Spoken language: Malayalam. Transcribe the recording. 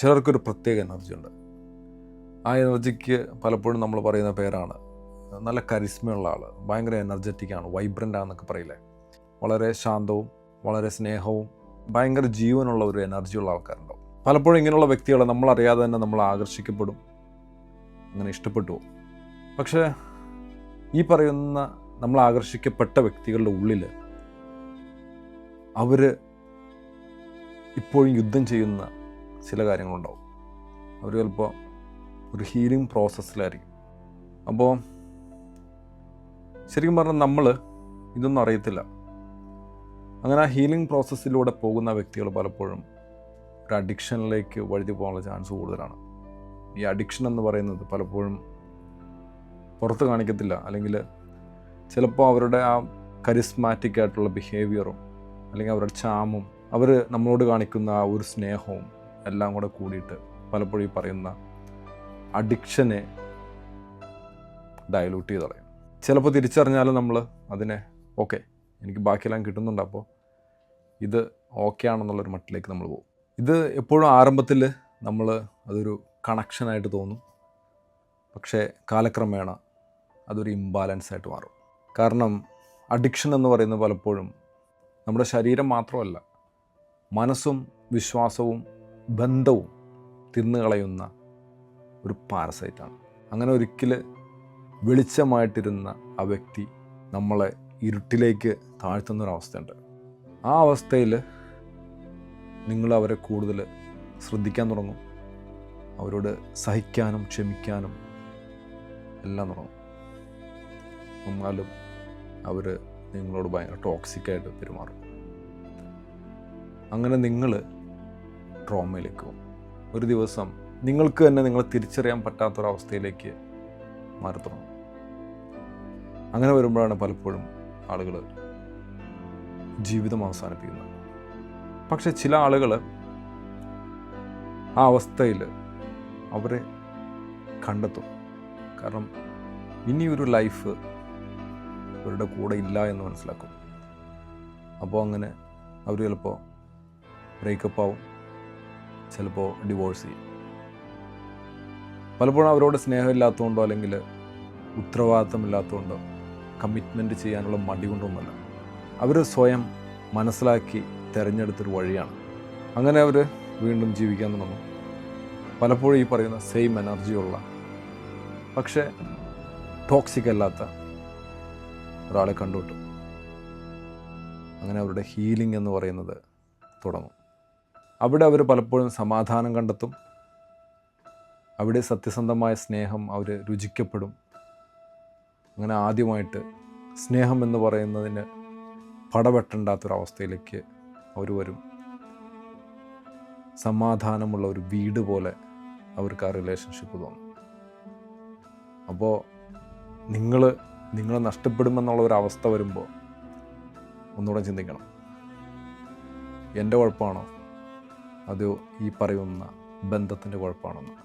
ചിലർക്കൊരു പ്രത്യേക എനർജി ഉണ്ട്. ആ എനർജിക്ക് പലപ്പോഴും നമ്മൾ പറയുന്ന പേരാണ് നല്ല കരിസ്മയുള്ള ആൾ, ഭയങ്കര എനർജറ്റിക്കാണ്, വൈബ്രൻ്റ് ആണെന്നൊക്കെ പറയില്ലേ. വളരെ ശാന്തവും വളരെ സ്നേഹവും ഭയങ്കര ജീവനുള്ള ഒരു എനർജിയുള്ള ആൾക്കാരുണ്ടാവും. പലപ്പോഴും ഇങ്ങനെയുള്ള വ്യക്തികളെ നമ്മളറിയാതെ തന്നെ നമ്മൾ ആകർഷിക്കപ്പെടും, അങ്ങനെ ഇഷ്ടപ്പെട്ടു പോകും. പക്ഷേ ഈ പറയുന്ന നമ്മൾ ആകർഷിക്കപ്പെട്ട വ്യക്തികളുടെ ഉള്ളിൽ അവർ ഇപ്പോഴും യുദ്ധം ചെയ്യുന്ന ചില കാര്യങ്ങളുണ്ടാവും. അവർ ചിലപ്പോൾ ഒരു ഹീലിംഗ് പ്രോസസ്സിലായിരിക്കും. അപ്പോൾ ശരിക്കും പറഞ്ഞാൽ നമ്മൾ ഇതൊന്നും അറിയത്തില്ല. അങ്ങനെ ആ ഹീലിംഗ് പ്രോസസ്സിലൂടെ പോകുന്ന വ്യക്തികൾ പലപ്പോഴും ഒരു അഡിക്ഷനിലേക്ക് വഴുതി പോകാനുള്ള ചാൻസ് കൂടുതലാണ്. ഈ അഡിക്ഷൻ എന്ന് പറയുന്നത് പലപ്പോഴും പുറത്ത് കാണിക്കത്തില്ല, അല്ലെങ്കിൽ ചിലപ്പോൾ അവരുടെ ആ കരിസ്മാറ്റിക് ആയിട്ടുള്ള ബിഹേവിയറും അല്ലെങ്കിൽ അവരുടെ ചാമും അവർ നമ്മളോട് കാണിക്കുന്ന ആ ഒരു സ്നേഹവും എല്ലാം കൂടെ കൂടിയിട്ട് പലപ്പോഴും ഈ പറയുന്ന അഡിക്ഷനെ ഡയലൂട്ട് ചെയ്ത് കളയും. ചിലപ്പോൾ തിരിച്ചറിഞ്ഞാലും നമ്മൾ അതിനെ ഓക്കെ, എനിക്ക് ബാക്കിയെല്ലാം കിട്ടുന്നുണ്ട്, അപ്പോൾ ഇത് ഓക്കെ ആണെന്നുള്ളൊരു മട്ടിലേക്ക് നമ്മൾ പോകും. ഇത് എപ്പോഴും ആരംഭത്തിൽ നമ്മൾ അതൊരു കണക്ഷനായിട്ട് തോന്നും, പക്ഷേ കാലക്രമേണ അതൊരു ഇംബാലൻസ് ആയിട്ട് മാറും. കാരണം അഡിക്ഷൻ എന്ന് പറയുന്നത് പലപ്പോഴും നമ്മുടെ ശരീരം മാത്രമല്ല, മനസ്സും വിശ്വാസവും ബന്ധവും തിന്നുകളയുന്ന ഒരു പാരസൈറ്റാണ്. അങ്ങനെ ഒരിക്കൽ വെളിച്ചമായിട്ടിരുന്ന ആ വ്യക്തി നമ്മളെ ഇരുട്ടിലേക്ക് താഴ്ത്തുന്നൊരവസ്ഥയുണ്ട്. ആ അവസ്ഥയിൽ നിങ്ങൾ അവരെ കൂടുതൽ ശ്രദ്ധിക്കാൻ തുടങ്ങും, അവരോട് സഹിക്കാനും ക്ഷമിക്കാനും എല്ലാം തുടങ്ങും. എന്നാലും അവർ നിങ്ങളോട് ഭയങ്കര ടോക്സിക്കായിട്ട് പെരുമാറും. അങ്ങനെ നിങ്ങൾ ട്രോമയിലേക്ക് പോകും. ഒരു ദിവസം നിങ്ങൾക്ക് തന്നെ നിങ്ങളെ തിരിച്ചറിയാൻ പറ്റാത്തൊരവസ്ഥയിലേക്ക് മാറി തുടങ്ങും. അങ്ങനെ വരുമ്പോഴാണ് പലപ്പോഴും ആളുകൾ ജീവിതം അവസാനിപ്പിക്കുന്നത്. പക്ഷെ ചില ആളുകൾ ആ അവസ്ഥയിൽ അവരെ കണ്ടെത്തും. കാരണം ഇനിയൊരു ലൈഫ് അവരുടെ കൂടെ ഇല്ല എന്ന് മനസ്സിലാക്കും. അപ്പോൾ അങ്ങനെ അവർ ചിലപ്പോൾ ബ്രേക്കപ്പ് ആവും, ചിലപ്പോൾ ഡിവോഴ്സ് ചെയ്യും. പലപ്പോഴും അവരോട് സ്നേഹമില്ലാത്തതുകൊണ്ടോ അല്ലെങ്കിൽ ഉത്തരവാദിത്തമില്ലാത്തതുകൊണ്ടോ കമ്മിറ്റ്മെൻറ്റ് ചെയ്യാനുള്ള മടി കൊണ്ടൊന്നുമല്ല, അവർ സ്വയം മനസ്സിലാക്കി തിരഞ്ഞെടുത്തൊരു വഴിയാണ്. അങ്ങനെ അവർ വീണ്ടും ജീവിക്കാൻ തുടങ്ങും. പലപ്പോഴും ഈ പറയുന്ന സെയിം എനർജിയുള്ള പക്ഷേ ടോക്സിക് അല്ലാത്ത ഒരാളെ കണ്ടുകിട്ടും. അങ്ങനെ അവരുടെ ഹീലിംഗ് എന്ന് പറയുന്നത് തുടങ്ങും. അവിടെ അവർ പലപ്പോഴും സമാധാനം കണ്ടെത്തും. അവിടെ സത്യസന്ധമായ സ്നേഹം അവർ രുചിക്കപ്പെടും. അങ്ങനെ ആദ്യമായിട്ട് സ്നേഹം എന്ന് പറയുന്നതിന് പടവെട്ടണ്ടാത്തൊരവസ്ഥയിലേക്ക് അവർ വരും. സമാധാനമുള്ള ഒരു വീട് പോലെ അവർക്ക് ആ റിലേഷൻഷിപ്പ് തോന്നും. അപ്പോൾ നിങ്ങളെ നഷ്ടപ്പെടുമെന്നുള്ള ഒരു അവസ്ഥ വരുമ്പോൾ ഒന്നുകൂടെ ചിന്തിക്കണം, എൻ്റെ കുഴപ്പമാണോ അതോ ഈ പറയുന്ന ബന്ധത്തിൻ്റെ കുഴപ്പമാണോ എന്ന്.